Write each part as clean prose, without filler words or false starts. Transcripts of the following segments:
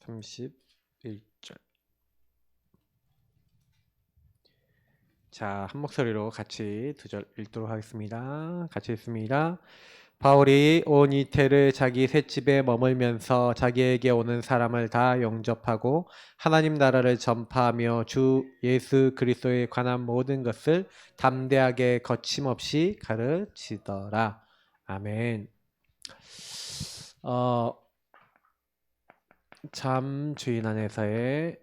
31절. 자, 한 목소리로 같이 두 절 읽도록 하겠습니다. 같이 읽습니다. 바울이 온 이태를 자기 셋집에 머물면서 자기에게 오는 사람을 다 영접하고 하나님 나라를 전파하며 주 예수 그리스도에 관한 모든 것을 담대하게 거침없이 가르치더라. 아멘. 참 주인 안에서의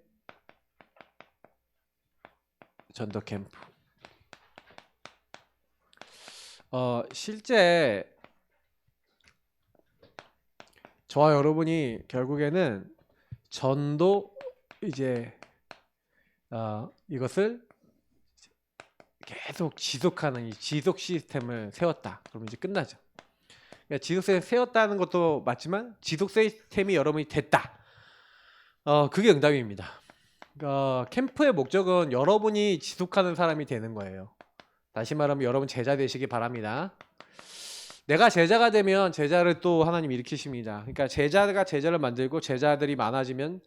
전도 캠프. 실제 저와 여러분이 결국에는 전도 이것을 계속 지속하는 이 지속 시스템을 세웠다. 그러면 이제 끝나죠. 그러니까 지속 시스템을 세웠다는 것도 맞지만 지속 시스템이 여러분이 됐다. 그게 응답입니다. 캠프의 목적은 여러분이 지속하는 사람이 되는 거예요. 다시 말하면 여러분 제자 되시기 바랍니다. 내가 제자가 되면 제자를 또 하나님 일으키십니다. 그러니까 제자가 제자를 만들고 제자들이 많아지면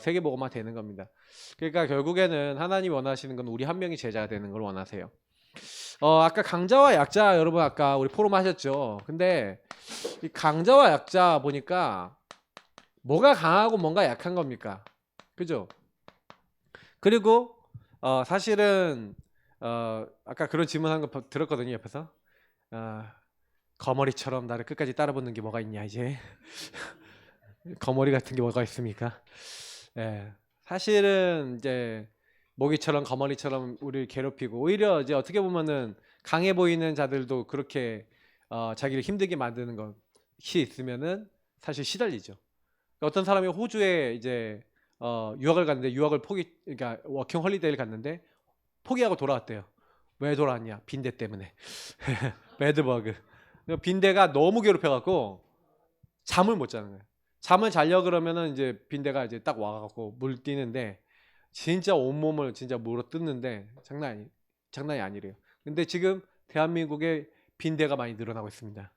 세계복음화 되는 겁니다. 그러니까 결국에는 하나님이 원하시는 건 우리 한 명이 제자가 되는 걸 원하세요. 아까 강자와 약자 여러분 아까 우리 포럼 하셨죠. 근데 이 강자와 약자 보니까 뭐가 강하고 뭔가 약한 겁니까? 그죠? 그리고 사실은 아까 그런 질문한 거 들었거든요. 옆에서 거머리처럼 나를 끝까지 따라붙는 게 뭐가 있냐 이제 거머리 같은 게 뭐가 있습니까? 예, 사실은 이제 모기처럼 거머리처럼 우리를 괴롭히고 오히려 이제 어떻게 보면은 강해 보이는 자들도 그렇게 자기를 힘들게 만드는 것이 있으면은 사실 시달리죠. 어떤 사람이 호주에 이제 유학을 갔는데 그러니까 워킹 홀리데이를 갔는데 포기하고 돌아왔대요. 왜 돌아왔냐? 빈대 때문에. 배드버그. 빈대가 너무 괴롭혀갖고 잠을 못 자는 거예요. 잠을 자려 그러면은 이제 빈대가 이제 딱 와갖고 물 뛰는데 진짜 온몸을 진짜 물어 뜯는데 장난이 아니래요. 근데 지금 대한민국에 빈대가 많이 늘어나고 있습니다.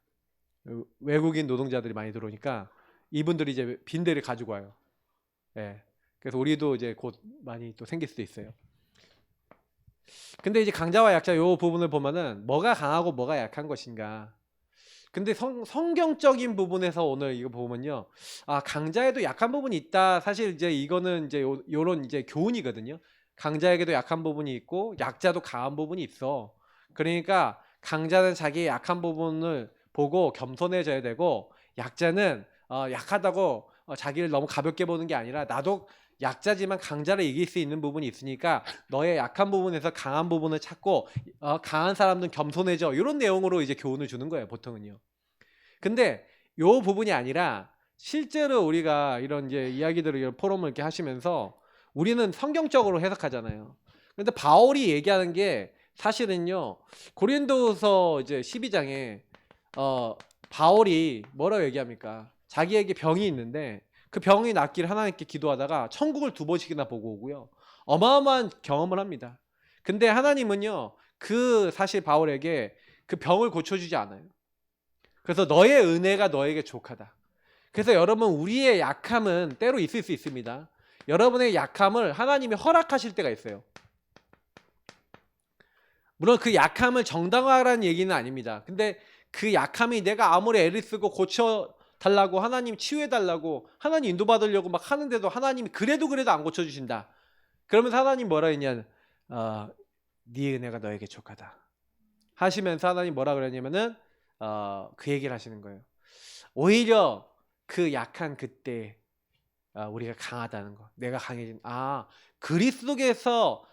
외국인 노동자들이 많이 들어오니까 이분들이 이제 빈대를 가지고 와요. 예. 그래서 우리도 이제 곧 많이 또 생길 수도 있어요. 근데 이제 강자와 약자 요 부분을 보면은 뭐가 강하고 뭐가 약한 것인가. 근데 성경적인 부분에서 오늘 이거 보면요. 강자에도 약한 부분이 있다. 사실 이제 이거는 이제 요런 이제 교훈이거든요. 강자에게도 약한 부분이 있고 약자도 강한 부분이 있어. 그러니까 강자는 자기의 약한 부분을 보고 겸손해져야 되고 약자는 약하다고 자기를 너무 가볍게 보는 게 아니라 나도 약자지만 강자를 이길 수 있는 부분이 있으니까 너의 약한 부분에서 강한 부분을 찾고 강한 사람들은 겸손해져 이런 내용으로 이제 교훈을 주는 거예요 보통은요. 근데 요 부분이 아니라 실제로 우리가 이런 이제 이야기들을 이런 포럼을 이렇게 하시면서 우리는 성경적으로 해석하잖아요. 근데 바울이 얘기하는 게 사실은요 고린도서 이제 12장에 바울이 뭐라고 얘기합니까? 자기에게 병이 있는데 그 병이 낫기를 하나님께 기도하다가 천국을 2번씩이나 보고 오고요. 어마어마한 경험을 합니다. 근데 하나님은요, 사실 바울에게 그 병을 고쳐주지 않아요. 그래서 너의 은혜가 너에게 족하다. 그래서 여러분, 우리의 약함은 때로 있을 수 있습니다. 여러분의 약함을 하나님이 허락하실 때가 있어요. 물론 그 약함을 정당화하라는 얘기는 아닙니다. 근데 그 약함이 내가 아무리 애를 쓰고 고쳐달라고 하나님 치유해달라고 하나님 인도받으려고 막 하는데도 하나님이 그래도 안 고쳐주신다. 그러면서 하나님 뭐라 했냐? 네 은혜가 너에게 족하다. 하시면서 하나님 뭐라 그랬냐면은 그 얘기를 하시는 거예요. 오히려 그 약한 그때 우리가 강하다는 거. 내가 강해진 그리스도께서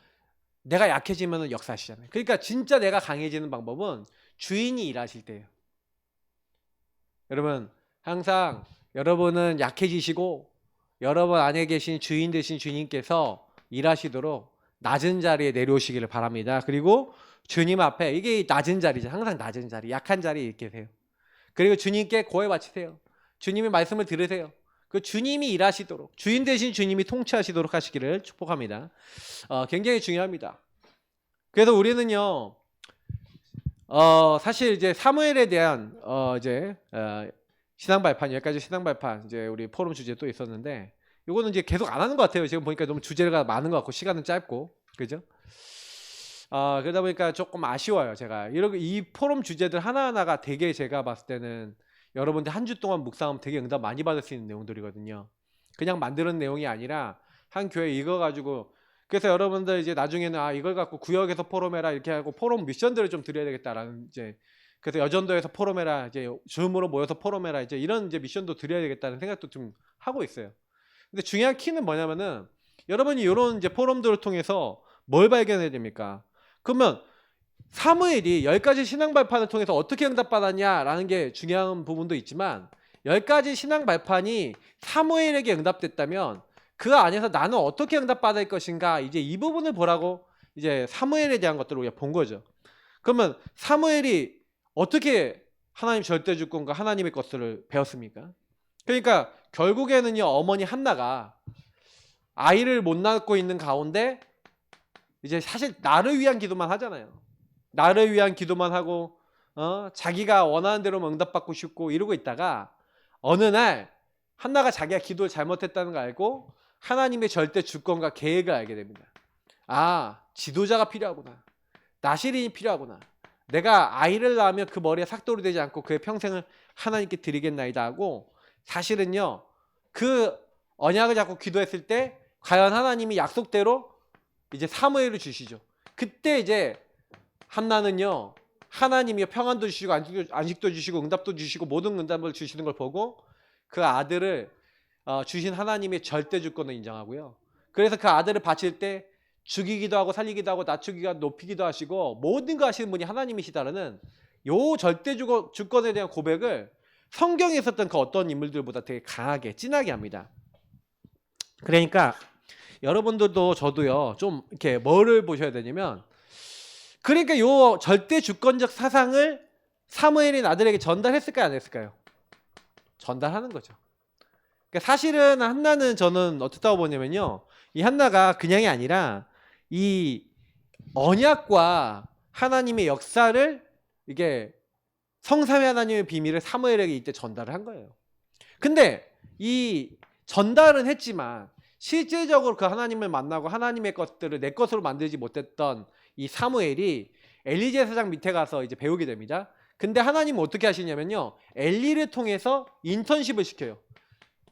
내가 약해지면 역사하시잖아요. 그러니까 진짜 내가 강해지는 방법은 주인이 일하실 때예요. 여러분 항상 여러분은 약해지시고 여러분 안에 계신 주인 되신 주님께서 일하시도록 낮은 자리에 내려오시기를 바랍니다. 그리고 주님 앞에 이게 낮은 자리죠. 항상 낮은 자리, 약한 자리에 있게 돼요. 그리고 주님께 고해 바치세요. 주님의 말씀을 들으세요. 그 주님이 일하시도록 주인 되신 주님이 통치하시도록 하시기를 축복합니다. 굉장히 중요합니다. 그래서 우리는요, 사실 이제 사무엘에 대한 신앙 발판 여기까지 신앙 발판 이제 우리 포럼 주제 또 있었는데 요거는 이제 계속 안 하는 것 같아요. 지금 보니까 너무 주제가 많은 것 같고 시간은 짧고, 그죠? 그러다 보니까 조금 아쉬워요. 제가 이 포럼 주제들 하나하나가 되게 제가 봤을 때는 여러분들 한 주 동안 묵상하면 되게 응답 많이 받을 수 있는 내용들이거든요. 그냥 만드는 내용이 아니라 한 교회 이거 가지고, 그래서 여러분들 이제 나중에는 이걸 갖고 구역에서 포럼해라 이렇게 하고 포럼 미션들을 좀 드려야 되겠다라는, 이제 그래서 여전도에서 포럼해라, 이제 줌으로 모여서 포럼해라, 이제 이런 이제 미션도 드려야 되겠다는 생각도 좀 하고 있어요. 근데 중요한 키는 뭐냐면은 여러분이 이런 이제 포럼들을 통해서 뭘 발견해야 됩니까? 그러면 사무엘이 10가지 신앙 발판을 통해서 어떻게 응답받았냐라는 게 중요한 부분도 있지만, 10가지 신앙 발판이 사무엘에게 응답됐다면 그 안에서 나는 어떻게 응답받을 것인가, 이제 이 부분을 보라고 이제 사무엘에 대한 것들을 우리가 본 거죠. 그러면 사무엘이 어떻게 하나님 절대 주권과 하나님의 것들을 배웠습니까? 그러니까 결국에는요, 어머니 한나가 아이를 못 낳고 있는 가운데 이제 사실 나를 위한 기도만 하잖아요. 나를 위한 기도만 하고 자기가 원하는 대로 응답받고 싶고 이러고 있다가 어느 날 한나가 자기가 기도를 잘못했다는 걸 알고 하나님의 절대 주권과 계획을 알게 됩니다. 지도자가 필요하구나. 나시린이 필요하구나. 내가 아이를 낳으면 그 머리에 삭도로 되지 않고 그의 평생을 하나님께 드리겠나이다 하고, 사실은요 그 언약을 잡고 기도했을 때 과연 하나님이 약속대로 이제 사무엘을 주시죠. 그때 이제 한나는요, 하나님이 평안도 주시고 안식도 주시고 응답도 주시고 모든 응답을 주시는 걸 보고 그 아들을 주신 하나님의 절대 주권을 인정하고요. 그래서 그 아들을 바칠 때 죽이기도 하고 살리기도 하고 낮추기도 높이기도 하시고 모든 거 하시는 분이 하나님이시다라는 요 절대 주권에 대한 고백을 성경에 있었던 그 어떤 인물들보다 되게 강하게 진하게 합니다. 그러니까 여러분들도 저도요 좀 이렇게 뭐를 보셔야 되냐면, 그러니까 요 절대 주권적 사상을 사무엘이 아들에게 전달했을까요, 안 했을까요? 전달하는 거죠. 그러니까 사실은 한나는 저는 어떻다고 보냐면요, 이 한나가 그냥이 아니라 이 언약과 하나님의 역사를, 이게 성삼위 하나님의 비밀을 사무엘에게 이때 전달을 한 거예요. 근데 이 전달은 했지만 실제적으로 그 하나님을 만나고 하나님의 것들을 내 것으로 만들지 못했던 이 사무엘이 엘리 제사장 밑에 가서 이제 배우게 됩니다. 근데 하나님은 어떻게 하시냐면요, 엘리를 통해서 인턴십을 시켜요.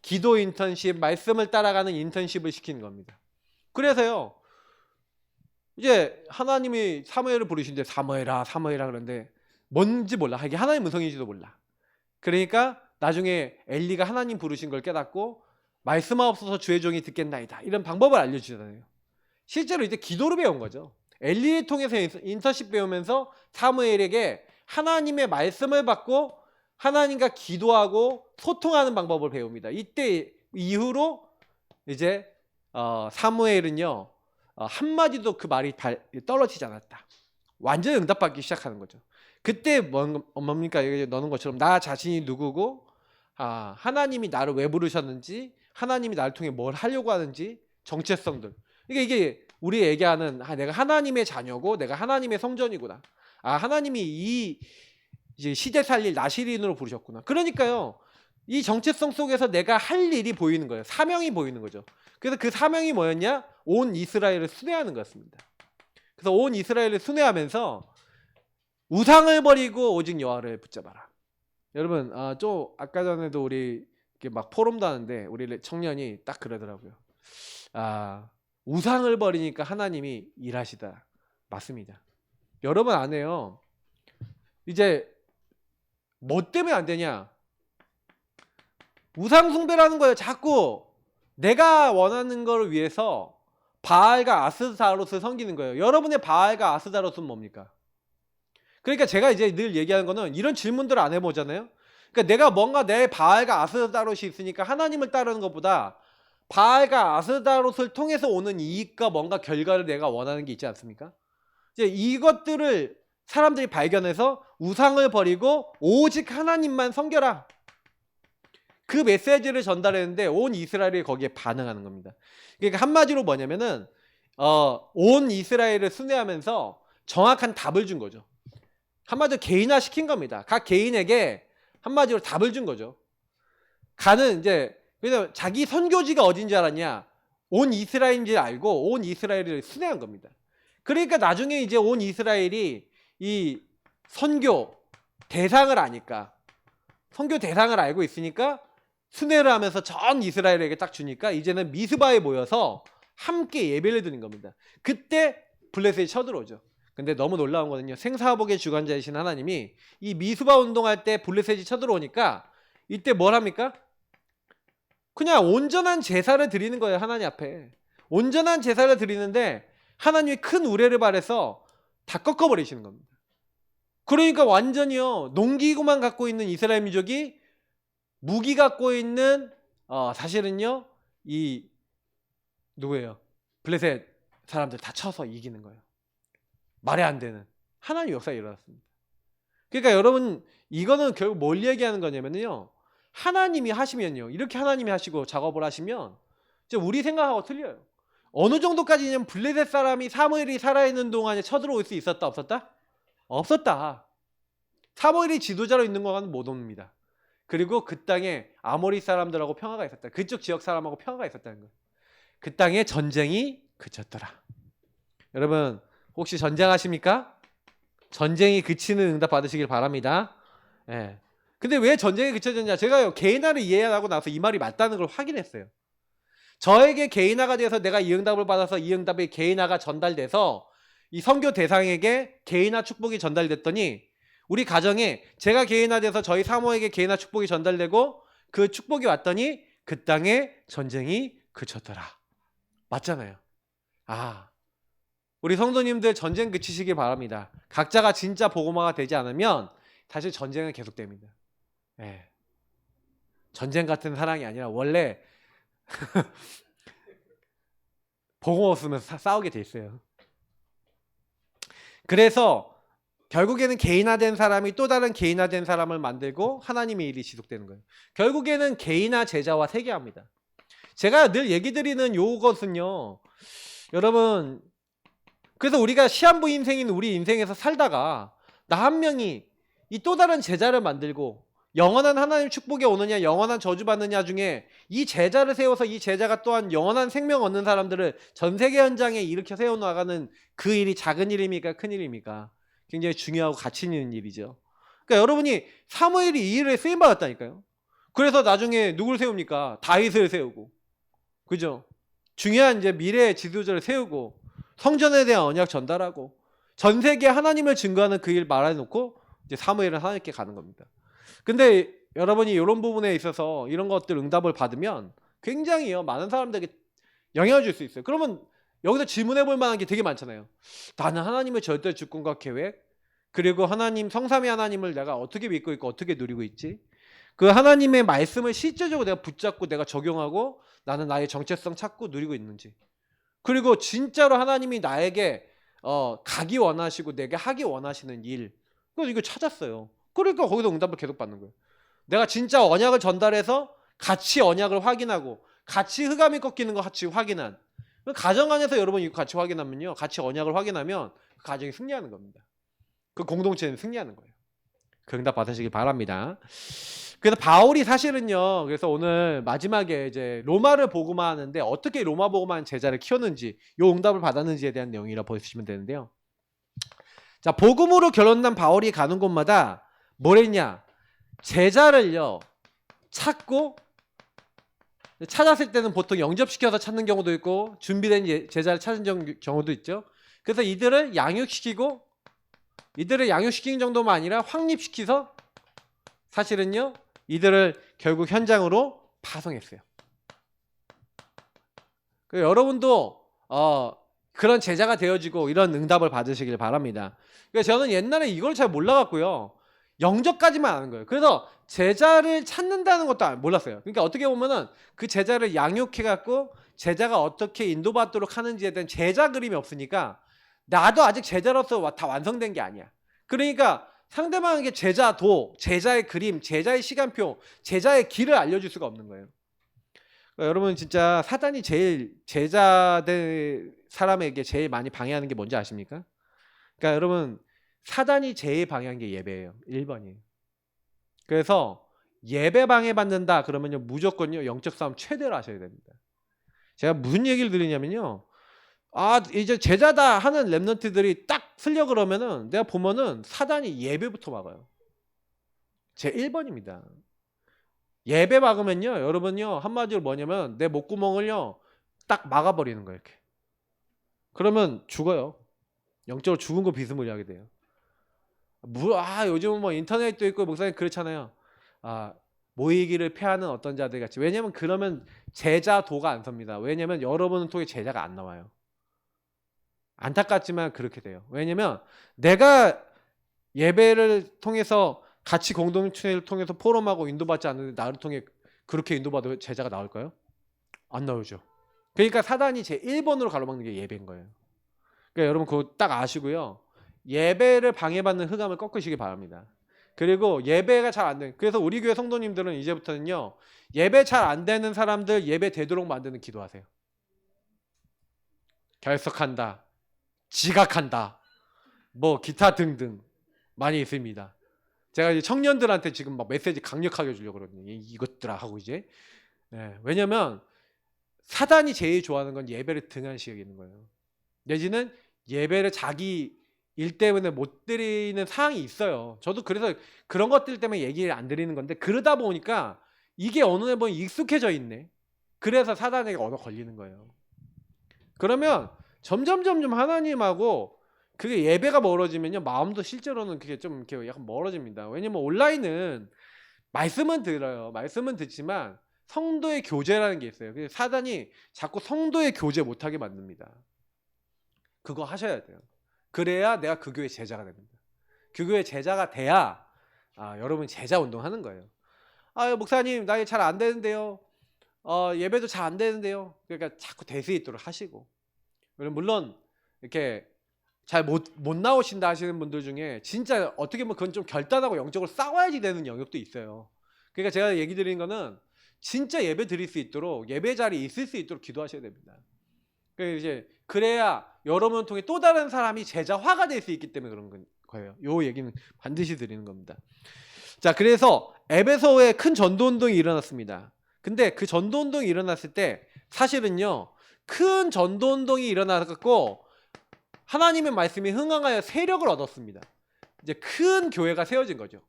기도 인턴십, 말씀을 따라가는 인턴십을 시키는 겁니다. 그래서요 이제 하나님이 사무엘을 부르시는데 사무엘아 그러는데 뭔지 몰라. 이게 하나님 음성인지도 몰라. 그러니까 나중에 엘리가 하나님 부르신 걸 깨닫고 말씀하옵소서 주의 종이 듣겠나이다, 이런 방법을 알려주잖아요. 실제로 이제 기도를 배운 거죠. 엘리를 통해서 인턴십 배우면서 사무엘에게 하나님의 말씀을 받고 하나님과 기도하고 소통하는 방법을 배웁니다. 이때 이후로 이제 사무엘은요 한마디도 그 말이 떨어지지 않았다. 완전히 응답받기 시작하는 거죠. 그때 뭡니까? 여기 넣는 것처럼 나 자신이 누구고 하나님이 나를 왜 부르셨는지, 하나님이 나를 통해 뭘 하려고 하는지, 정체성들. 그러니까 이게 우리 얘기하는 내가 하나님의 자녀고 내가 하나님의 성전이구나. 하나님이 이 이제 시대 살릴 나시린으로 부르셨구나. 그러니까요 이 정체성 속에서 내가 할 일이 보이는 거예요. 사명이 보이는 거죠. 그래서 그 사명이 뭐였냐? 온 이스라엘을 순회하는 거였습니다. 그래서 온 이스라엘을 순회하면서 우상을 버리고 오직 여호와를 붙잡아라. 여러분 좀 아까 전에도 우리 이렇게 막 포럼도 하는데 우리 청년이 딱 그러더라고요. 우상을 버리니까 하나님이 일하시다. 맞습니다. 여러분 안 해요. 이제 뭐 때문에 안 되냐? 우상 숭배라는 거예요. 자꾸 내가 원하는 걸 위해서 바알과 아스타롯을 섬기는 거예요. 여러분의 바알과 아스타롯은 뭡니까? 그러니까 제가 이제 늘 얘기하는 거는 이런 질문들을 안 해보잖아요. 그러니까 내가 뭔가 내 바알과 아스타롯이 있으니까 하나님을 따르는 것보다 바알과 아스타롯을 통해서 오는 이익과 뭔가 결과를 내가 원하는 게 있지 않습니까? 이제 이것들을 사람들이 발견해서 우상을 버리고 오직 하나님만 섬겨라. 그 메시지를 전달했는데 온 이스라엘이 거기에 반응하는 겁니다. 그러니까 한마디로 뭐냐면은 온 이스라엘을 순회하면서 정확한 답을 준 거죠. 한마디로 개인화 시킨 겁니다. 각 개인에게 한마디로 답을 준 거죠. 가는 이제 그래서 자기 선교지가 어딘 줄 알았냐? 온 이스라엘인 줄 알고 온 이스라엘을 순회한 겁니다. 그러니까 나중에 이제 온 이스라엘이 이 선교 대상을 아니까, 선교 대상을 알고 있으니까 순회를 하면서 전 이스라엘에게 딱 주니까 이제는 미스바에 모여서 함께 예배를 드리는 겁니다. 그때 블레셋이 쳐들어오죠. 근데 너무 놀라운 거는요, 생사복의 주관자이신 하나님이 이 미스바 운동할 때 블레셋이 쳐들어오니까 이때 뭘 합니까? 그냥 온전한 제사를 드리는 거예요. 하나님 앞에 온전한 제사를 드리는데 하나님이 큰 우레를 발해서 다 꺾어버리시는 겁니다. 그러니까 완전히요, 농기구만 갖고 있는 이스라엘 민족이 무기 갖고 있는 사실은요, 이 누구예요? 블레셋 사람들 다 쳐서 이기는 거예요. 말이 안 되는 하나님 역사가 일어났습니다. 그러니까 여러분, 이거는 결국 뭘 얘기하는 거냐면요, 하나님이 하시면요, 이렇게 하나님이 하시고 작업을 하시면 우리 생각하고 틀려요. 어느 정도까지냐면 블레셋 사람이 사무엘이 살아있는 동안에 쳐들어올 수 있었다 없었다? 없었다. 사무엘이 지도자로 있는 동안은 못 옵니다. 그리고 그 땅에 아모리 사람들하고 평화가 있었다. 그쪽 지역 사람하고 평화가 있었다는 거예요. 그 땅에 전쟁이 그쳤더라. 여러분, 혹시 전쟁하십니까? 전쟁이 그치는 응답 받으시길 바랍니다. 예. 근데 왜 전쟁이 그쳐졌냐? 제가요, 개인화를 이해하고 나서 이 말이 맞다는 걸 확인했어요. 저에게 개인화가 돼서 내가 이 응답을 받아서 이 응답이 개인화가 전달돼서 이 선교 대상에게 개인화 축복이 전달됐더니 우리 가정에 제가 개인화돼서 저희 사모에게 개인화 축복이 전달되고 그 축복이 왔더니 그 땅에 전쟁이 그쳤더라. 맞잖아요. 우리 성도님들 전쟁 그치시길 바랍니다. 각자가 진짜 복음화가 되지 않으면 사실 전쟁은 계속됩니다. 네. 전쟁 같은 사랑이 아니라 원래 복음 없으면 싸우게 돼 있어요. 그래서 결국에는 개인화된 사람이 또 다른 개인화된 사람을 만들고 하나님의 일이 지속되는 거예요. 결국에는 개인화 제자와 세계화입니다. 제가 늘 얘기 드리는 요것은요, 여러분, 그래서 우리가 시한부 인생인 우리 인생에서 살다가 나 한 명이 이 또 다른 제자를 만들고 영원한 하나님 축복이 오느냐 영원한 저주 받느냐 중에 이 제자를 세워서 이 제자가 또한 영원한 생명 얻는 사람들을 전 세계 현장에 일으켜 세워나가는 그 일이 작은 일입니까? 큰 일입니까? 굉장히 중요하고 가치 있는 일이죠. 그러니까 여러분이 사무엘이 이 일에 쓰임받았다니까요. 그래서 나중에 누굴 세웁니까? 다윗을 세우고, 그죠? 중요한 이제 미래의 지도자를 세우고 성전에 대한 언약 전달하고 전 세계 하나님을 증거하는 그 일 말해놓고 이제 사무엘은 하나님께 가는 겁니다. 근데 여러분이 이런 부분에 있어서 이런 것들 응답을 받으면 굉장히요, 많은 사람들에게 영향을 줄 수 있어요. 그러면 여기서 질문해 볼 만한 게 되게 많잖아요. 나는 하나님의 절대 주권과 계획, 그리고 하나님, 성삼위 하나님을 내가 어떻게 믿고 있고 어떻게 누리고 있지? 그 하나님의 말씀을 실제적으로 내가 붙잡고 내가 적용하고 나는 나의 정체성 찾고 누리고 있는지, 그리고 진짜로 하나님이 나에게 가기 원하시고 내게 하기 원하시는 일, 그래서 이거 찾았어요. 그러니까 거기서 응답을 계속 받는 거예요. 내가 진짜 언약을 전달해서 같이 언약을 확인하고 같이 흑암이 꺾이는 거 같이 확인한, 가정 안에서 여러분 이거 같이 확인하면요, 같이 언약을 확인하면 그 가정이 승리하는 겁니다. 그 공동체는 승리하는 거예요. 그 응답 받으시길 바랍니다. 그래서 바울이 사실은요, 그래서 오늘 마지막에 이제 로마를 복음화하는데 어떻게 로마 복음화한 제자를 키웠는지, 요 응답을 받았는지에 대한 내용이라 보시면 되는데요. 자, 복음으로 결론난 바울이 가는 곳마다 뭘 했냐? 제자를요 찾고, 찾았을 때는 보통 영접시켜서 찾는 경우도 있고 준비된 제자를 찾은 경우도 있죠. 그래서 이들을 양육시키고, 이들을 양육시키는 정도만 아니라 확립시켜서 사실은요 이들을 결국 현장으로 파송했어요. 여러분도 그런 제자가 되어지고 이런 응답을 받으시길 바랍니다. 그러니까 저는 옛날에 이걸 잘 몰라갖고요, 영접까지만 아는 거예요. 그래서 제자를 찾는다는 것도 몰랐어요. 그러니까 어떻게 보면은 그 제자를 양육해갖고 제자가 어떻게 인도받도록 하는지에 대한 제자 그림이 없으니까 나도 아직 제자로서 다 완성된 게 아니야. 그러니까 상대방에게 제자도, 제자의 그림, 제자의 시간표, 제자의 길을 알려줄 수가 없는 거예요. 그러니까 여러분, 진짜 사단이 제일 제자된 사람에게 제일 많이 방해하는 게 뭔지 아십니까? 그러니까 여러분, 사단이 제일 방해한 게 예배예요. 1번이에요. 그래서 예배 방해받는다 그러면요 무조건요 영적 싸움 최대로 하셔야 됩니다. 제가 무슨 얘기를 드리냐면요. 아 이제 제자다 하는 랩런트들이 딱 쓰려 그러면은 내가 보면은 사단이 예배부터 막아요. 제 1번입니다. 예배 막으면요 여러분요 한마디로 뭐냐면 내 목구멍을요 딱 막아버리는 거예요. 이렇게. 그러면 죽어요. 영적으로 죽은 거 비스무리하게 돼요. 요즘은 뭐 인터넷도 있고 목사님 그렇잖아요. 모이기를 패하는 어떤 자들 같이. 왜냐면 그러면 제자도가 안 섭니다. 왜냐면 여러분을 통해 제자가 안 나와요. 안타깝지만 그렇게 돼요. 왜냐면 내가 예배를 통해서 같이 공동체를 통해서 포럼하고 인도받지 않는데 나를 통해 그렇게 인도받아 제자가 나올까요? 안 나오죠. 그러니까 사단이 제 1번으로 가로막는 게 예배인 거예요. 그러니까 여러분 그거 딱 아시고요. 예배를 방해받는 흑암을 꺾으시기 바랍니다. 그리고 예배가 잘 안 되는 그래서 우리 교회 성도님들은 이제부터는요. 예배 잘 안 되는 사람들 예배 되도록 만드는 기도하세요. 결석한다. 지각한다. 뭐 기타 등등 많이 있습니다. 제가 이제 청년들한테 지금 막 메시지 강력하게 주려고 그러거든요. 이것들아 하고 이제. 왜냐면 사단이 제일 좋아하는 건 예배를 등한시하게 있는 거예요. 내지는 예배를 자기 일 때문에 못 드리는 상황이 있어요. 저도 그래서 그런 것들 때문에 얘기를 안 드리는 건데 그러다 보니까 이게 어느 날 보면 익숙해져 있네. 그래서 사단에게 얻어 걸리는 거예요. 그러면 점점 하나님하고 그게 예배가 멀어지면요 마음도 실제로는 그게 좀 이렇게 약간 멀어집니다. 왜냐면 온라인은 말씀은 들어요. 말씀은 듣지만 성도의 교제라는 게 있어요. 그래서 사단이 자꾸 성도의 교제 못하게 만듭니다. 그거 하셔야 돼요. 그래야 내가 그 교회 제자가 됩니다. 그 교회 제자가 돼야 여러분 제자 운동하는 거예요. 목사님 나 잘 안 되는데요. 예배도 잘 안 되는데요. 그러니까 자꾸 될 수 있도록 하시고 물론 이렇게 잘 못 나오신다 하시는 분들 중에 진짜 어떻게 보면 그건 좀 결단하고 영적으로 싸워야지 되는 영역도 있어요. 그러니까 제가 얘기 드리는 거는 진짜 예배 드릴 수 있도록 예배 자리에 있을 수 있도록 기도하셔야 됩니다. 그래야 여러분을 통해 또 다른 사람이 제자화가 될 수 있기 때문에 그런 거예요. 요 얘기는 반드시 드리는 겁니다. 자, 그래서 에베소에 큰 전도 운동이 일어났습니다. 근데 그 전도 운동이 일어났을 때 사실은요 큰 전도 운동이 일어났고 하나님의 말씀이 흥황하여 세력을 얻었습니다. 이제 큰 교회가 세워진 거죠.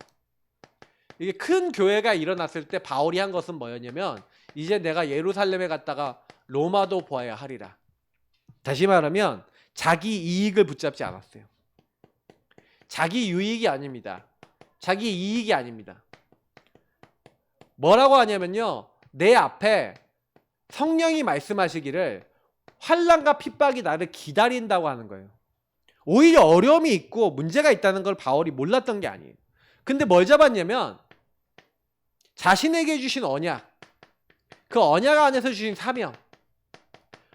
이게 큰 교회가 일어났을 때 바울이 한 것은 뭐였냐면 이제 내가 예루살렘에 갔다가 로마도 보아야 하리라. 다시 말하면 자기 이익을 붙잡지 않았어요. 자기 유익이 아닙니다. 자기 이익이 아닙니다. 뭐라고 하냐면요. 내 앞에 성령이 말씀하시기를 환난과 핍박이 나를 기다린다고 하는 거예요. 오히려 어려움이 있고 문제가 있다는 걸 바울이 몰랐던 게 아니에요. 근데 뭘 잡았냐면 자신에게 주신 언약, 그 언약 안에서 주신 사명.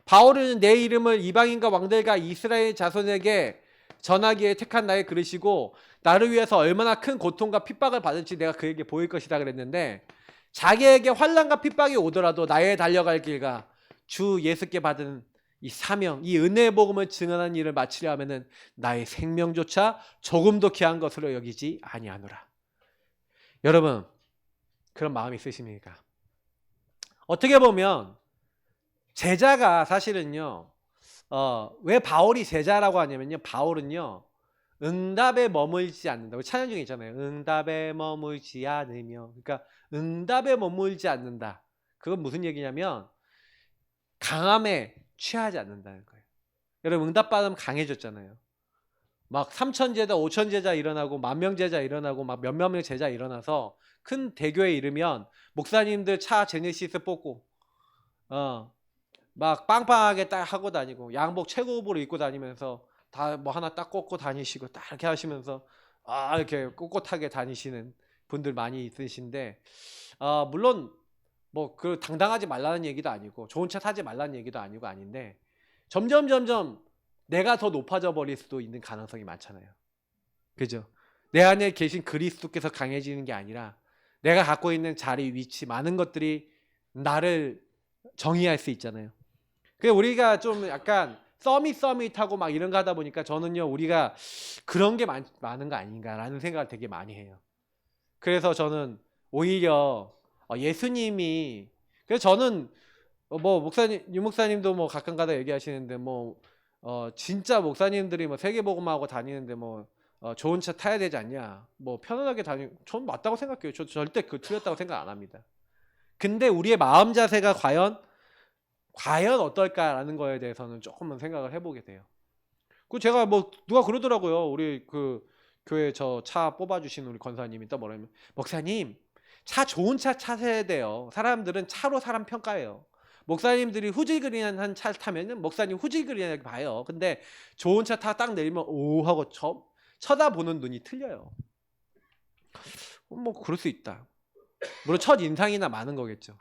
바울은 내 이름을 이방인과 왕들과 이스라엘 자손에게 전하기에 택한 나의 그릇이고 나를 위해서 얼마나 큰 고통과 핍박을 받을지 내가 그에게 보일 것이다 그랬는데 자기에게 환난과 핍박이 오더라도 나의 달려갈 길과 주 예수께 받은 이 사명, 이 은혜의 복음을 증언하는 일을 마치려 하면은 나의 생명조차 조금도 귀한 것으로 여기지 아니하노라. 여러분 그런 마음이 있으십니까? 어떻게 보면 제자가 사실은요 왜 바울이 제자라고 하냐면요 바울은요 응답에 머물지 않는다. 우리 찬양 중에 있잖아요. 응답에 머물지 않으며 그러니까 응답에 머물지 않는다. 그건 무슨 얘기냐면 강함에 취하지 않는다는 거예요. 여러분 응답 받으면 강해졌잖아요. 막 3,000제자 5,000제자 일어나고 10,000명 제자 일어나고 막 몇몇 명 제자 일어나서 큰 대교에 이르면 목사님들 차 제네시스 뽑고 막 빵빵하게 딱 하고 다니고 양복 최고급으로 입고 다니면서 다 뭐 하나 딱 꽂고 다니시고 딱 이렇게 하시면서 이렇게 꼿꼿하게 다니시는 분들 많이 있으신데 물론 뭐 그 당당하지 말라는 얘기도 아니고 좋은 차 타지 말라는 얘기도 아니고 아닌데 점점 내가 더 높아져 버릴 수도 있는 가능성이 많잖아요. 그죠? 내 안에 계신 그리스도께서 강해지는 게 아니라 내가 갖고 있는 자리, 위치 많은 것들이 나를 정의할 수 있잖아요. 그래서 우리가 좀 약간 서밋하고 막 이런 거 하다 보니까 저는요 우리가 그런 게 많은 거 아닌가라는 생각을 되게 많이 해요. 그래서 저는 오히려 예수님이, 그래서 저는 뭐 목사님, 유 목사님도 뭐 가끔가다 얘기하시는데 뭐 진짜 목사님들이 뭐 세계복음하고 다니는데 뭐 좋은 차 타야 되지 않냐, 뭐 편안하게 저는 맞다고 생각해요. 저 절대 그 틀렸다고 생각 안 합니다. 근데 우리의 마음 자세가 과연 어떨까라는 거에 대해서는 조금은 생각을 해보게 돼요. 그 제가 뭐 누가 그러더라고요. 우리 그 교회 저 차 뽑아주신 우리 권사님이 또 뭐라면, 목사님 차 좋은 차 타셔야 돼요. 사람들은 차로 사람 평가해요. 목사님들이 후질그린한 차를 타면은 목사님 후질그린하게 봐요. 근데 좋은 차 타 딱 내리면 오 하고 쳐다보는 눈이 틀려요. 뭐 그럴 수 있다. 물론 첫 인상이나 많은 거겠죠.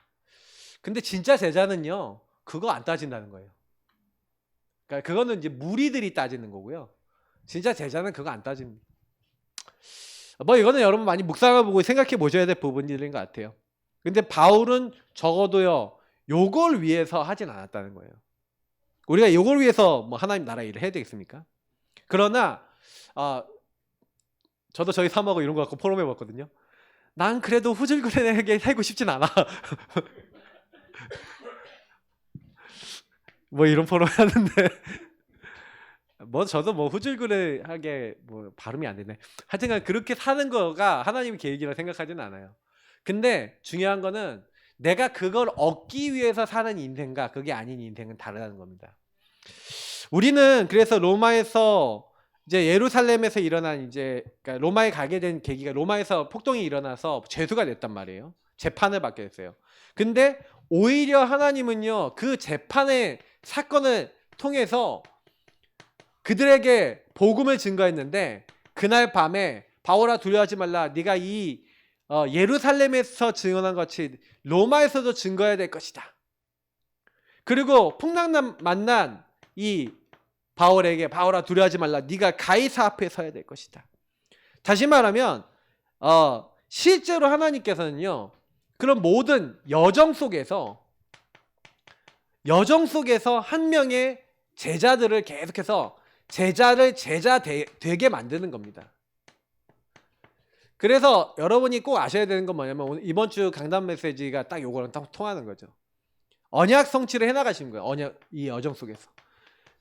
근데 진짜 제자는요 그거 안 따진다는 거예요. 그러니까 그거는 이제 무리들이 따지는 거고요. 진짜 제자는 그거 안 따집니다. 뭐 이거는 여러분 많이 묵상해 보고 생각해 보셔야 될 부분인 것 같아요. 근데 바울은 적어도요 요걸 위해서 하진 않았다는 거예요. 우리가 요걸 위해서 뭐 하나님 나라 일을 해야 되겠습니까? 그러나 저도 저희 사모하고 이런 거 갖고 포럼해 봤거든요. 난 그래도 후질그레하게 살고 싶진 않아. 뭐 이런 포럼 하는데 뭐 저도 뭐 후질그레하게 뭐 발음이 안 되네. 하여튼간 그렇게 사는 거가 하나님의 계획이라 생각하지는 않아요. 근데 중요한 거는 내가 그걸 얻기 위해서 사는 인생과 그게 아닌 인생은 다르다는 겁니다. 우리는 그래서 로마에서 이제 예루살렘에서 일어난 이제 그러니까 로마에 가게 된 계기가 로마에서 폭동이 일어나서 죄수가 됐단 말이에요. 재판을 받게 됐어요. 근데 오히려 하나님은요 그 재판의 사건을 통해서 그들에게 복음을 증거했는데 그날 밤에 바울아 두려워하지 말라, 네가 이 예루살렘에서 증언한 것이 로마에서도 증거해야 될 것이다. 그리고 풍랑 만난 이 바울에게 바울아 두려워하지 말라, 네가 가이사 앞에 서야 될 것이다. 다시 말하면 실제로 하나님께서는요 그런 모든 여정 속에서 한 명의 제자들을 계속해서 제자를 제자 되게 만드는 겁니다. 그래서 여러분이 꼭 아셔야 되는 건 뭐냐면 오늘 이번 주 강단 메시지가 딱 요거랑 딱 통하는 거죠. 언약 성취를 해나가시는 거예요. 언약 이 여정 속에서.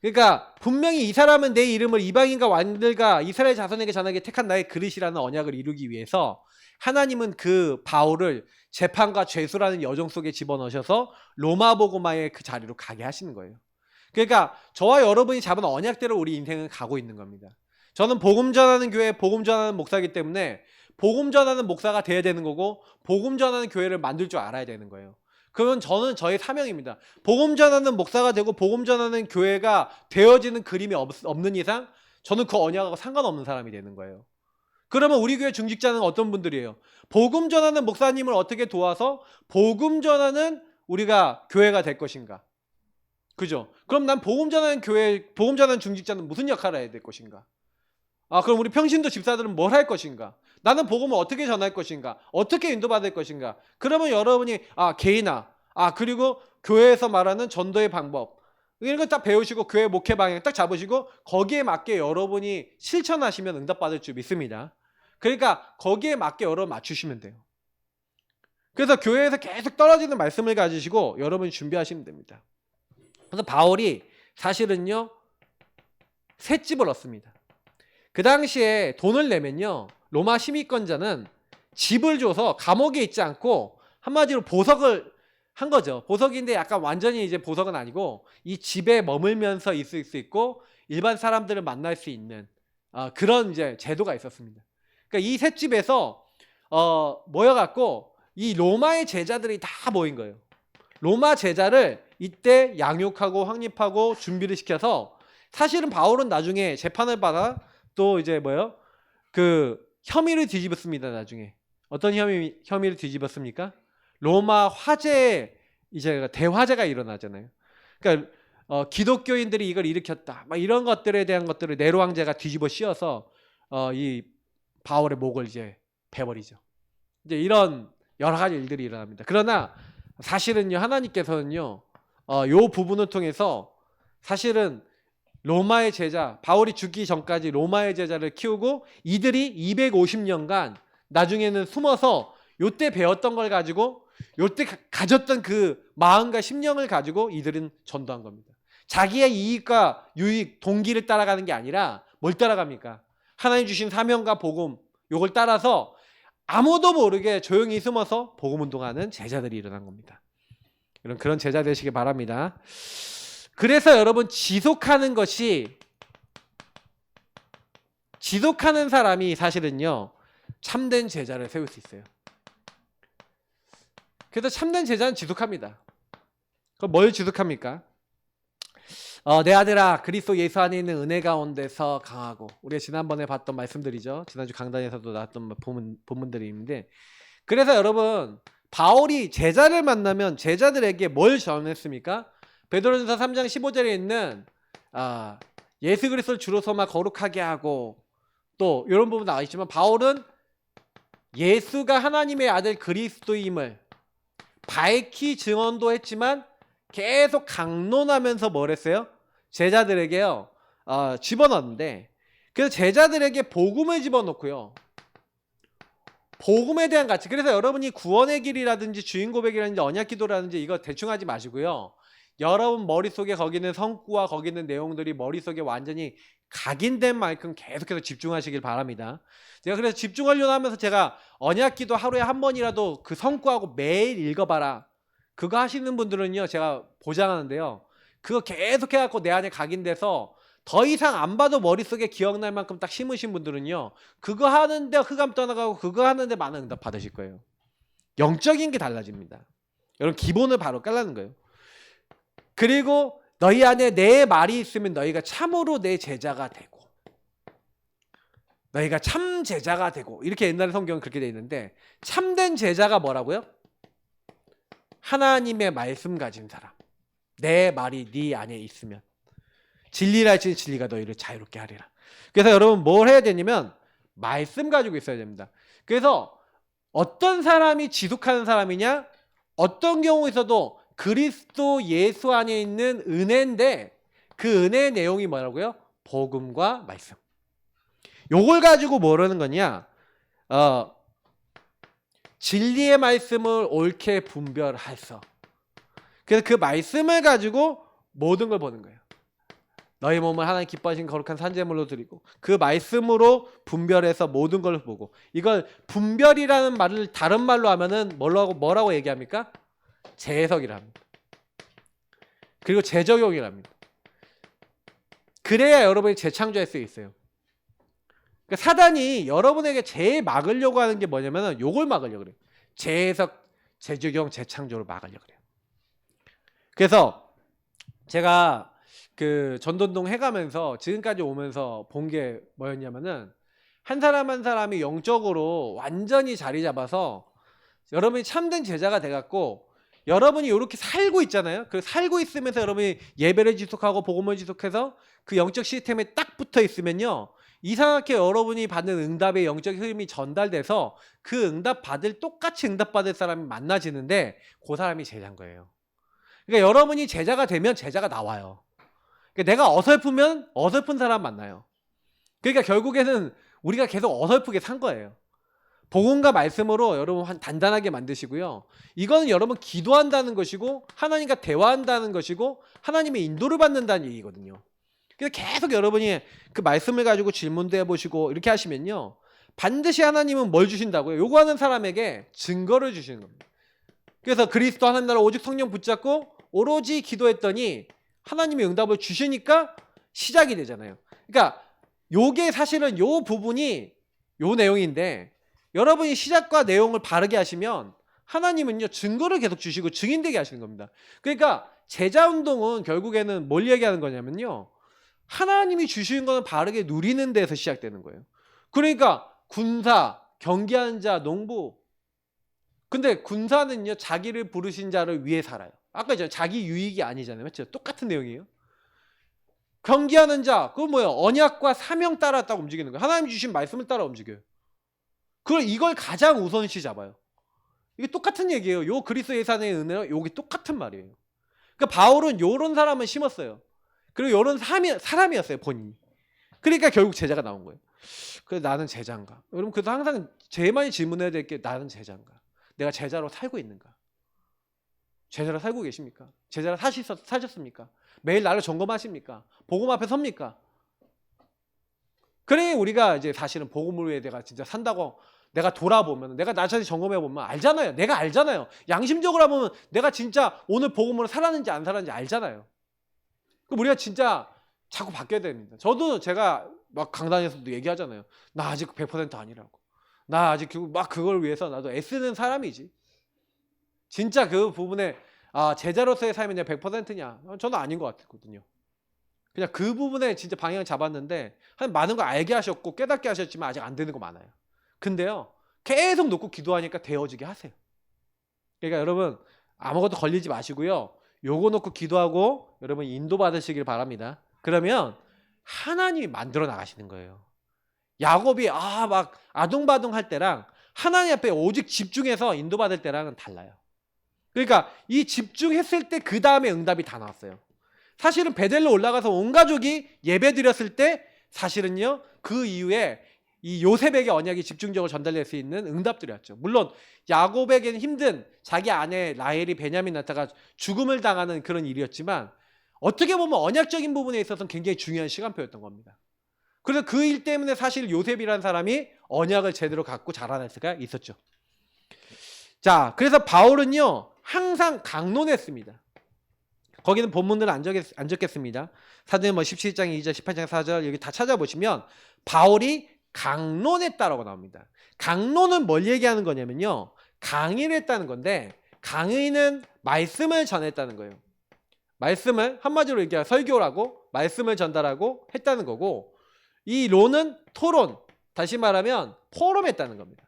그러니까 분명히 이 사람은 내 이름을 이방인과 왕들과 이스라엘 자손에게 전하게 택한 나의 그릇이라는 언약을 이루기 위해서 하나님은 그 바울을 재판과 죄수라는 여정 속에 집어넣으셔서 로마 복음화의 그 자리로 가게 하시는 거예요. 그러니까 저와 여러분이 잡은 언약대로 우리 인생은 가고 있는 겁니다. 저는 복음 전하는 교회, 복음 전하는 목사이기 때문에 복음 전하는 목사가 돼야 되는 거고 복음 전하는 교회를 만들 줄 알아야 되는 거예요. 그건 저는 저의 사명입니다. 복음 전하는 목사가 되고 복음 전하는 교회가 되어지는 그림이 없는 이상 저는 그 언약하고 상관없는 사람이 되는 거예요. 그러면 우리 교회 중직자는 어떤 분들이에요? 복음 전하는 목사님을 어떻게 도와서 복음 전하는 우리가 교회가 될 것인가? 그죠? 그럼 난 복음 전하는 교회, 복음 전하는 중직자는 무슨 역할을 해야 될 것인가? 그럼 우리 평신도 집사들은 뭘 할 것인가? 나는 복음을 어떻게 전할 것인가? 어떻게 인도받을 것인가? 그러면 여러분이 개인화, 그리고 교회에서 말하는 전도의 방법 이런 거 딱 배우시고 교회 목회 방향 딱 잡으시고 거기에 맞게 여러분이 실천하시면 응답받을 줄 믿습니다. 그러니까 거기에 맞게 여러분 맞추시면 돼요. 그래서 교회에서 계속 떨어지는 말씀을 가지시고 여러분이 준비하시면 됩니다. 그래서 바울이 사실은요 새 집을 얻습니다. 그 당시에 돈을 내면요 로마 시민권자는 집을 줘서 감옥에 있지 않고 한마디로 보석을 한 거죠. 보석인데 약간 완전히 이제 보석은 아니고 이 집에 머물면서 있을 수 있고 일반 사람들을 만날 수 있는 그런 이제 제도가 있었습니다. 그러니까 이 새 집에서 모여갖고 이 로마의 제자들이 다 모인 거예요. 로마 제자를 이때 양육하고 확립하고 준비를 시켜서 사실은 바울은 나중에 재판을 받아 또 이제 그 혐의를 뒤집었습니다. 나중에 어떤 혐의를 뒤집었습니까? 로마 화재 이제 대화재가 일어나잖아요. 그러니까 기독교인들이 이걸 일으켰다. 막 이런 것들에 대한 것들을 네로 황제가 뒤집어 씌워서 이 바울의 목을 이제 베버리죠. 이제 이런 여러 가지 일들이 일어납니다. 그러나 사실은요 하나님께서는요 요 부분을 통해서 사실은 로마의 제자, 바울이 죽기 전까지 로마의 제자를 키우고 이들이 250년간 나중에는 숨어서 요때 배웠던 걸 가지고 요때 가졌던 그 마음과 심령을 가지고 이들은 전도한 겁니다. 자기의 이익과 유익, 동기를 따라가는 게 아니라 뭘 따라갑니까? 하나님 주신 사명과 복음, 요걸 따라서 아무도 모르게 조용히 숨어서 복음 운동하는 제자들이 일어난 겁니다. 여러분 그런 제자 되시기 바랍니다. 그래서 여러분 지속하는 사람이 사실은요 참된 제자를 세울 수 있어요. 그래서 참된 제자는 지속합니다. 그럼 뭘 지속합니까? 내 아들아 그리스도 예수 안에 있는 은혜 가운데서 강하고, 우리가 지난번에 봤던 말씀들이죠. 지난주 강단에서도 나왔던 본문들이 있는데, 그래서 여러분 바울이 제자를 만나면 제자들에게 뭘 전했습니까? 베드로전서 3장 15절에 있는 예수 그리스도를 주로 삼아 거룩하게 하고, 또 이런 부분 나와 있지만 바울은 예수가 하나님의 아들 그리스도임을 밝히 증언도 했지만 계속 강론하면서 뭘 했어요? 제자들에게요 집어넣는데, 그래서 제자들에게 복음을 집어넣고요, 복음에 대한 가치. 그래서 여러분이 구원의 길이라든지 주인 고백이라든지 언약 기도라든지 이거 대충 하지 마시고요, 여러분 머릿속에 거기는 성구와 거기는 내용들이 머릿속에 완전히 각인된 만큼 계속해서 집중하시길 바랍니다. 제가 그래서 집중하려고 하면서 제가 언약 기도 하루에 한 번이라도 그 성구하고 매일 읽어봐라, 그거 하시는 분들은요 제가 보장하는데요, 그거 계속 해갖고 내 안에 각인돼서 더 이상 안 봐도 머릿속에 기억날 만큼 딱 심으신 분들은요 그거 하는데 흑암 떠나가고 그거 하는데 많은 응답 받으실 거예요. 영적인 게 달라집니다. 여러분 기본을 바로 깔라는 거예요. 그리고 너희 안에 내 말이 있으면 너희가 참으로 내 제자가 되고, 너희가 참 제자가 되고, 이렇게 옛날에 성경은 그렇게 돼 있는데, 참된 제자가 뭐라고요? 하나님의 말씀 가진 사람, 내 말이 네 안에 있으면 진리라 할지니 진리가 너희를 자유롭게 하리라. 그래서 여러분 뭘 해야 되냐면 말씀 가지고 있어야 됩니다. 그래서 어떤 사람이 지속하는 사람이냐, 어떤 경우에서도 그리스도 예수 안에 있는 은혜인데 그 은혜의 내용이 뭐라고요? 복음과 말씀. 요걸 가지고 뭐라는 거냐, 진리의 말씀을 옳게 분별해서, 그래서 그 말씀을 가지고 모든 걸 보는 거예요. 너희 몸을 하나님 기뻐하신 거룩한 산제물로 드리고, 그 말씀으로 분별해서 모든 걸 보고. 이걸 분별이라는 말을 다른 말로 하면은 뭐라고 얘기합니까? 재해석이랍니다. 그리고 재적용이랍니다. 그래야 여러분이 재창조할 수 있어요. 그러니까 사단이 여러분에게 제일 막으려고 하는 게 뭐냐면은 요걸 막으려고 그래요. 재해석, 재적용, 재창조를 막으려고 그래요. 그래서 제가 그 전도운동 해가면서 지금까지 오면서 본 게 뭐였냐면은, 한 사람 한 사람이 영적으로 완전히 자리 잡아서 여러분이 참된 제자가 돼갖고 여러분이 이렇게 살고 있잖아요. 그 살고 있으면서 여러분이 예배를 지속하고 복음을 지속해서 그 영적 시스템에 딱 붙어 있으면요, 이상하게 여러분이 받는 응답의 영적 흐름이 전달돼서 그 응답 받을, 똑같이 응답 받을 사람이 만나지는데 그 사람이 제자인 거예요. 그러니까 여러분이 제자가 되면 제자가 나와요. 그러니까 내가 어설프면 어설픈 사람 만나요. 그러니까 결국에는 우리가 계속 어설프게 산 거예요. 복음과 말씀으로 여러분 단단하게 만드시고요. 이거는 여러분 기도한다는 것이고 하나님과 대화한다는 것이고 하나님의 인도를 받는다는 얘기거든요. 그래서 계속 여러분이 그 말씀을 가지고 질문도 해보시고 이렇게 하시면요, 반드시 하나님은 뭘 주신다고요? 요구하는 사람에게 증거를 주시는 겁니다. 그래서 그리스도 하나님 나라 오직 성령 붙잡고 오로지 기도했더니 하나님이 응답을 주시니까 시작이 되잖아요. 그러니까 요게 사실은 요 부분이 요 내용인데, 여러분이 시작과 내용을 바르게 하시면 하나님은요 증거를 계속 주시고 증인되게 하시는 겁니다. 그러니까 제자 운동은 결국에는 뭘 얘기하는 거냐면요, 하나님이 주시는 거는 바르게 누리는 데서 시작되는 거예요. 그러니까 군사, 경기하는 자, 농부. 근데 군사는요 자기를 부르신 자를 위해 살아요. 아까 있잖아요, 자기 유익이 아니잖아요. 맞죠? 똑같은 내용이에요. 경기하는 자, 그건 뭐예요? 언약과 사명 따라 딱 움직이는 거예요. 하나님 주신 말씀을 따라 움직여요. 이걸 가장 우선시 잡아요. 이게 똑같은 얘기예요. 요 그리스도 예산의 은혜와 요게 똑같은 말이에요. 그러니까 바울은 요런 사람을 심었어요. 그리고 요런 사람이었어요, 본인이. 그러니까 결국 제자가 나온 거예요. 그래서 나는 제자인가? 여러분, 그래서 항상 제일 많이 질문해야 될 게 나는 제자인가? 내가 제자로 살고 있는가? 제자로 살고 계십니까? 제자로 사셨습니까? 매일 나를 점검하십니까? 복음 앞에 섭니까? 그래 우리가 이제 사실은 복음을 위해 내가 진짜 산다고 내가 돌아보면 내가 나 자신 점검해 보면 알잖아요. 내가 알잖아요. 양심적으로 보면 내가 진짜 오늘 복음으로 살았는지 안 살았는지 알잖아요. 그럼 우리가 진짜 자꾸 바뀌어야 됩니다. 저도 제가 막 강단에서도 얘기하잖아요. 나 아직 100% 아니라고. 나 아직 막 그걸 위해서 나도 애쓰는 사람이지. 진짜 그 부분에 제자로서의 삶이 내가 100%냐? 저는 아닌 것 같거든요. 그냥 그 부분에 진짜 방향을 잡았는데 많은 걸 알게 하셨고 깨닫게 하셨지만 아직 안 되는 거 많아요. 근데요 계속 놓고 기도하니까 되어지게 하세요. 그러니까 여러분 아무것도 걸리지 마시고요. 요거 놓고 기도하고 여러분 인도 받으시길 바랍니다. 그러면 하나님이 만들어 나가시는 거예요. 야곱이 막 아둥바둥 할 때랑 하나님 앞에 오직 집중해서 인도 받을 때랑은 달라요. 그러니까 이 집중했을 때 그 다음에 응답이 다 나왔어요. 사실은 베델로 올라가서 온 가족이 예배 드렸을 때 사실은요 그 이후에 이 요셉에게 언약이 집중적으로 전달될 수 있는 응답들이었죠. 물론 야곱에게는 힘든 자기 아내 라헬이 베냐민 낳다가 죽음을 당하는 그런 일이었지만 어떻게 보면 언약적인 부분에 있어서는 굉장히 중요한 시간표였던 겁니다. 그래서 그 일 때문에 사실 요셉이라는 사람이 언약을 제대로 갖고 자라날 수가 있었죠. 자, 그래서 바울은요 항상 강론했습니다. 거기는 본문들은 안 적겠습니다. 사도행전 17장 2절 18장 4절 여기 다 찾아보시면 바울이 강론했다라고 나옵니다. 강론은 뭘 얘기하는 거냐면요 강의를 했다는 건데 강의는 말씀을 전했다는 거예요. 말씀을 한마디로 얘기하면 설교라고 말씀을 전달하고 했다는 거고 이 론은 토론 다시 말하면 포럼했다는 겁니다.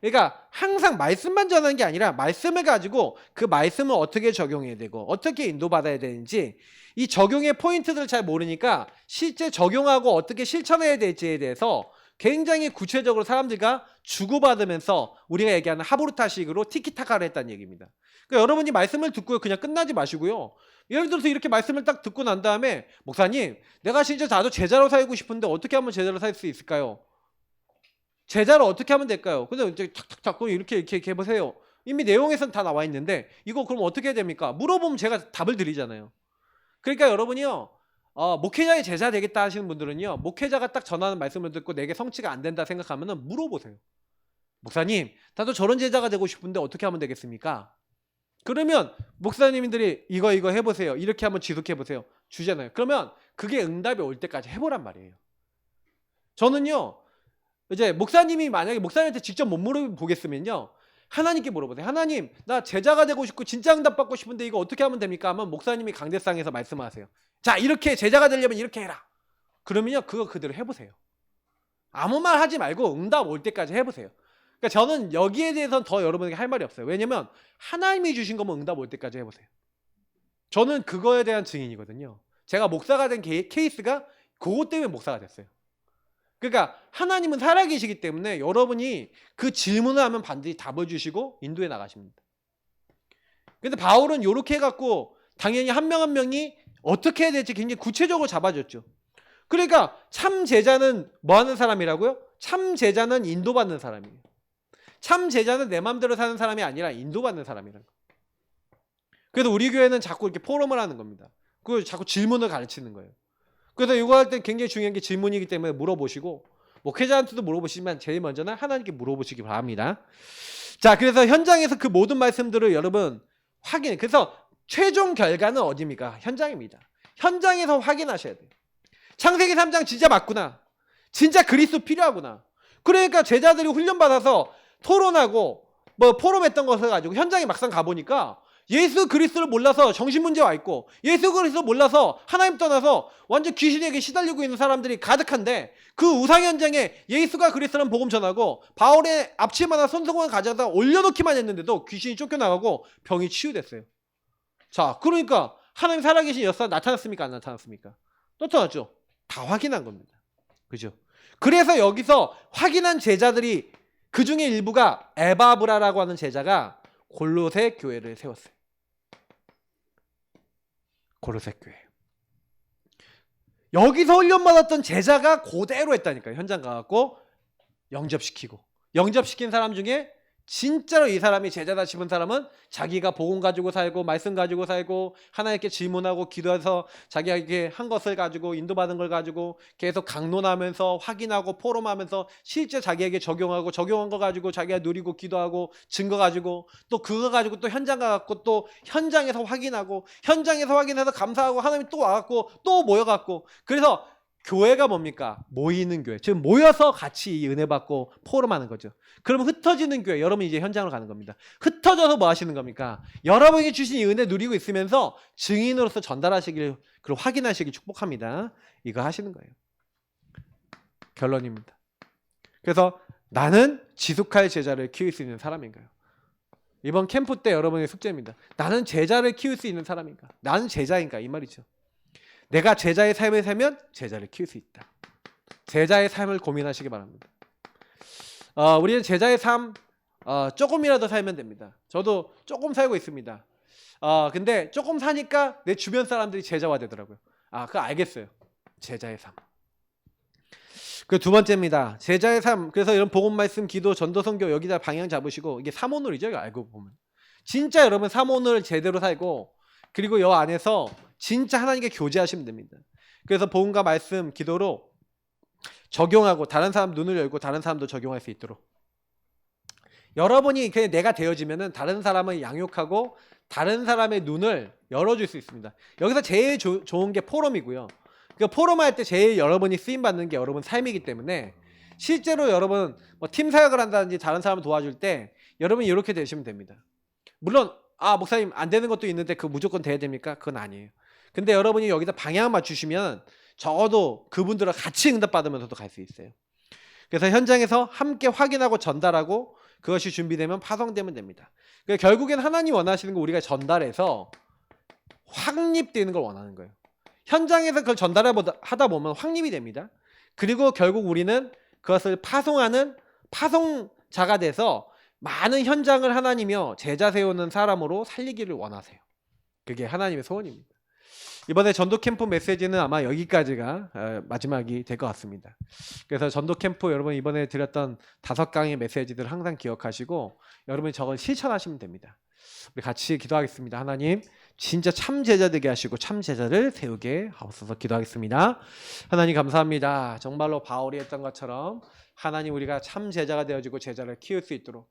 그러니까 항상 말씀만 전하는 게 아니라 말씀을 가지고 그 말씀을 어떻게 적용해야 되고 어떻게 인도받아야 되는지 이 적용의 포인트들을 잘 모르니까 실제 적용하고 어떻게 실천해야 될지에 대해서 굉장히 구체적으로 사람들과 주고받으면서 우리가 얘기하는 하부르타식으로 티키타카를 했다는 얘기입니다. 그러니까 여러분이 말씀을 듣고 그냥 끝나지 마시고요. 예를 들어서 이렇게 말씀을 딱 듣고 난 다음에 목사님 내가 진짜 나도 제자로 살고 싶은데 어떻게 하면 제자로 살 수 있을까요? 제자를 어떻게 하면 될까요? 근데 이제 탁탁탁 이렇게 해보세요. 이미 내용에선 다 나와 있는데 이거 그럼 어떻게 해야 됩니까? 물어보면 제가 답을 드리잖아요. 그러니까 여러분이요 목회자의 제자 되겠다 하시는 분들은요 목회자가 딱 전하는 말씀을 듣고 내게 성취가 안 된다 생각하면 물어보세요. 목사님 나도 저런 제자가 되고 싶은데 어떻게 하면 되겠습니까? 그러면 목사님들이 이거 해보세요. 이렇게 한번 지속해보세요. 주잖아요. 그러면 그게 응답이 올 때까지 해보란 말이에요. 저는요 이제 목사님이 만약에 목사님한테 직접 못 물어보겠으면요 하나님께 물어보세요. 하나님 나 제자가 되고 싶고 진짜 응답 받고 싶은데 이거 어떻게 하면 됩니까? 하면 목사님이 강대상에서 말씀하세요. 자 이렇게 제자가 되려면 이렇게 해라. 그러면요 그거 그대로 해보세요. 아무 말 하지 말고 응답 올 때까지 해보세요. 그러니까 저는 여기에 대해서는 더 여러분에게 할 말이 없어요. 왜냐면 하나님이 주신 거면 응답 올 때까지 해보세요. 저는 그거에 대한 증인이거든요. 제가 목사가 된 케이스가 그것 때문에 목사가 됐어요. 그러니까 하나님은 살아계시기 때문에 여러분이 그 질문을 하면 반드시 답을 주시고 인도해 나가십니다. 근데 바울은 이렇게 해갖고 당연히 한 명 한 명이 어떻게 해야 될지 굉장히 구체적으로 잡아줬죠. 그러니까 참 제자는 뭐 하는 사람이라고요? 참 제자는 인도받는 사람이에요. 참 제자는 내 마음대로 사는 사람이 아니라 인도받는 사람이라는 거예요. 그래서 우리 교회는 자꾸 이렇게 포럼을 하는 겁니다. 그 자꾸 질문을 가르치는 거예요. 그래서 이거 할 때 굉장히 중요한 게 질문이기 때문에 물어보시고 목회자한테도 물어보시지만 제일 먼저는 하나님께 물어보시기 바랍니다. 자, 그래서 현장에서 그 모든 말씀들을 여러분 확인. 그래서 최종 결과는 어디입니까? 현장입니다. 현장에서 확인하셔야 돼요. 창세기 3장 진짜 맞구나. 진짜 그리스도 필요하구나. 그러니까 제자들이 훈련받아서 토론하고 뭐 포럼했던 것을 가지고 현장에 막상 가보니까 예수 그리스도를 몰라서 정신문제 와 있고 예수 그리스도 몰라서 하나님 떠나서 완전 귀신에게 시달리고 있는 사람들이 가득한데 그 우상 현장에 예수가 그리스도라는 복음 전하고 바울의 앞치마나 손수건을 가져다 올려놓기만 했는데도 귀신이 쫓겨나가고 병이 치유됐어요. 자, 그러니까 하나님 살아계신 역사 나타났습니까? 안 나타났습니까? 나타났죠. 다 확인한 겁니다. 그죠? 그래서 여기서 확인한 제자들이 그 중에 일부가 에바브라라고 하는 제자가 골로새 교회를 세웠어요. 골로새 교회. 여기서 훈련받았던 제자가 그대로 했다니까요. 현장 가갖고 영접시키고 영접시킨 사람 중에 진짜로 이 사람이 제자다 싶은 사람은 자기가 복음 가지고 살고 말씀 가지고 살고 하나님께 질문하고 기도해서 자기가 이렇게 한 것을 가지고 인도받은 걸 가지고 계속 강론하면서 확인하고 포럼하면서 실제 자기에게 적용하고 적용한 거 가지고 자기가 누리고 기도하고 증거 가지고 또 그거 가지고 또 현장 가갖고 또 현장에서 확인해서 감사하고 하나님이 또 와갖고 또 모여갖고 그래서 교회가 뭡니까? 모이는 교회. 즉 모여서 같이 이 은혜 받고 포럼하는 거죠. 그러면 흩어지는 교회. 여러분이 이제 현장으로 가는 겁니다. 흩어져서 뭐 하시는 겁니까? 여러분이 주신 이 은혜 누리고 있으면서 증인으로서 전달하시길 그리고 확인하시길 축복합니다. 이거 하시는 거예요. 결론입니다. 그래서 나는 지속할 제자를 키울 수 있는 사람인가요? 이번 캠프 때 여러분의 숙제입니다. 나는 제자를 키울 수 있는 사람인가? 나는 제자인가? 이 말이죠. 내가 제자의 삶을 살면 제자를 키울 수 있다. 제자의 삶을 고민하시기 바랍니다. 우리는 제자의 삶 조금이라도 살면 됩니다. 저도 조금 살고 있습니다. 근데 조금 사니까 내 주변 사람들이 제자화 되더라고요. 그거 알겠어요. 제자의 삶. 그 두 번째입니다. 제자의 삶. 그래서 이런 복음 말씀, 기도, 전도, 선교 여기다 방향 잡으시고 이게 삼오늘이죠. 이거 알고 보면. 진짜 여러분 삼오늘 제대로 살고 그리고 여 안에서 진짜 하나님께 교제하시면 됩니다. 그래서 복음과 말씀, 기도로 적용하고 다른 사람 눈을 열고 다른 사람도 적용할 수 있도록 여러분이 그냥 내가 되어지면은 다른 사람을 양육하고 다른 사람의 눈을 열어줄 수 있습니다. 여기서 제일 좋은 게 포럼이고요. 그 포럼할 때 제일 여러분이 쓰임받는 게 여러분 삶이기 때문에 실제로 여러분 뭐 팀 사역을 한다든지 다른 사람을 도와줄 때 여러분이 이렇게 되시면 됩니다. 물론 목사님 안 되는 것도 있는데 그거 무조건 돼야 됩니까? 그건 아니에요. 근데 여러분이 여기다 방향 맞추시면 적어도 그분들과 같이 응답받으면서도 갈 수 있어요. 그래서 현장에서 함께 확인하고 전달하고 그것이 준비되면 파송되면 됩니다. 그러니까 결국엔 하나님 원하시는 거 우리가 전달해서 확립되는 걸 원하는 거예요. 현장에서 그걸 전달하다 보면 확립이 됩니다. 그리고 결국 우리는 그것을 파송하는 파송자가 돼서 많은 현장을 하나님이요 제자 세우는 사람으로 살리기를 원하세요. 그게 하나님의 소원입니다. 이번에 전도 캠프 메시지는 아마 여기까지가 마지막이 될 것 같습니다. 그래서 전도 캠프 여러분 이번에 드렸던 5강의 메시지들 항상 기억하시고 여러분이 저걸 실천하시면 됩니다. 우리 같이 기도하겠습니다. 하나님 진짜 참 제자 되게 하시고 참 제자를 세우게 하옵소서. 기도하겠습니다. 하나님 감사합니다. 정말로 바울이 했던 것처럼 하나님 우리가 참 제자가 되어지고 제자를 키울 수 있도록